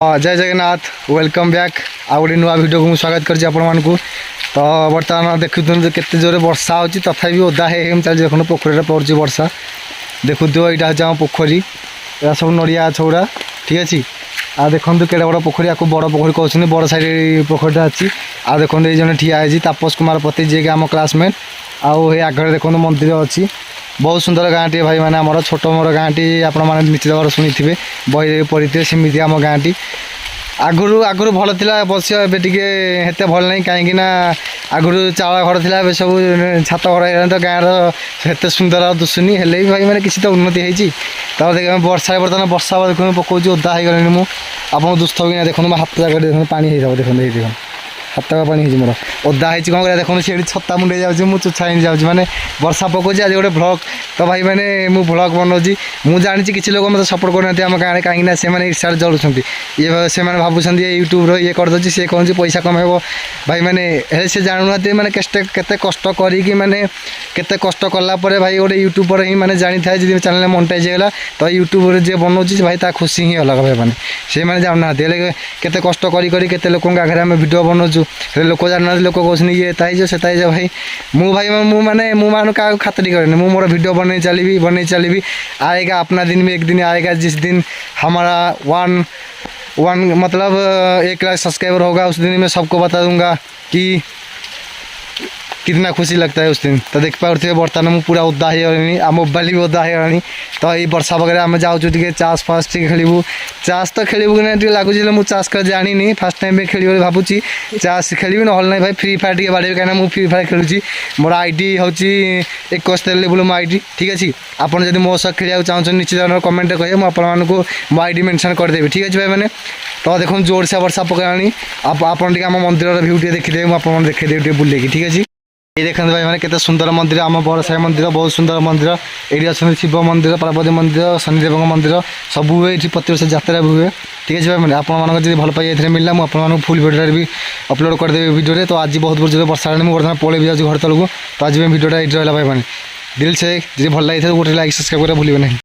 जय Jagannath welcome back आ गए नुआ वीडियो को स्वागत कर तो बर्तमान देखु केते जोरे वर्षा होची तथापि ओदा हे चल देखो पोखरी पड़ुची वर्षा देखु यहाँ हूँ आम पोखरी या सब नड़िया छौड़ा ठीक अच्छे आ देखो केड़े बड़ पोखरी आपको बड़ पोखरी कहते बड़ साइड पोखरीटा अच्छी आ देखो ये जन ठिया है तापस कुमार पति जी के आम क्लासमेट आउ आगे देखो मंदिर अच्छी बहुत सुंदर गाँ टी भाई मैंने आम छोट मोर गाँ टी आप निश्चित भाव शुणी थे बही पढ़ी थे सेमती आम गाँ टी आगुरी आगुरी भल था बस एते भल नहीं कहीं आगुरी चावल घर थी सब छात घर तो गाँव रते सुंदर दुसुनी हेल्ले भी भाई मैंने किसी तो उन्नति होती तो देख वर्षा बर्तमान वर्षा देखो पकाऊँ ओदा हो गली मुझे दुष्ट हो देखो हाथ जगह देखो पानी हो देखो हाथ पानी हो मोर ओदा है कौन कर देखो सी छता मुंडे जाऊँ मुझे चुछा ही जाऊँ मैंने वर्षा पकाऊँ आज गोटे ब्लॉग तो भाई मैंने मुझे ब्लॉग बनाऊँ मुझे जानी किसी लोग मतलब सपोर्ट करना आम गाँव कहीं से ईर्षा जलुं ये से भावुं ये यूट्यूब ये करदे सी कौन पैसा कमेब भाई मैंने से जानूना मैंने केते कष्ट करी मैंने केते कष्ट कलापर भाई गोटे यूट्यूबर ही मैंने जानी था जी चैनल मोनेटाइज होगा तो यूट्यूब जी बनाऊँ भाई ता खुशी ही अलग भाई मैंने से मैंने जानूना केते कष्ट करी केते लोक आगे आम भिड बनाऊँ लोक जाना लोक कहते ये ताइज से ताइज भाई मु माने मान क्या खातरी करें मु मोर वीडियो बने चली आएगा अपना दिन में एक दिन आएगा जिस दिन हमारा वन मतलब 1 लाख सब्सक्राइबर होगा उस दिन मैं सबको बता दूंगा कि कितना खुशी लगता है उस दिन तो देख पाते बर्तमान मुझे पूरा ओदा हो मोबाइल भी ओदा हो तो ये वर्षा वगैरह आम जाऊँ चाष फास्ट खेलू चाष तो खेलू कि नहीं लगुच मुझे चाष कर जानी फास्ट टाइम खेल भावुँ चाष खेली ना भाई फ्री फायर टे बाड़े कहीं मुझे फ्री फायर खेलुची मोर आईडी हूँ 71 लेवल मो आईडी ठीक अच्छे आपड़ जब मो सह खेल चाहते निश्चित भाव कमेंट कहे मुझे मो आईडी मेंशन करदेवी ठीक अच्छे भाई मैंने तो देखो जोर से वर्षा पकानी आपन आम मंदिर भ्यू टे देखिए मुझे देखिए बुलेगी ठीक अच्छे ये देखते भाई मैंने केते सुंदर मंदिर आम बड़ साई मंदिर बहुत सुंदर मंदिर ये अच्छा शिव मंदिर पार्वती मंदिर शनिदेव मंदिर सब हुए ये प्रति वर्ष यात्रा भी हुए ठीक है भाई मैंने आपको भल पाई मिलला मुझे फुल भिडियो भी अपलोड करदेवी वीडियो तो आज बहुत जोर वर्षा मुझे बर्तमान पलि जाऊँ घर तलू तो आज भिडियोटा ये रहा भाई मैंने दिल से जी भल लगी गोटे लाइक सब्सक्राइब करा भूलें नहीं।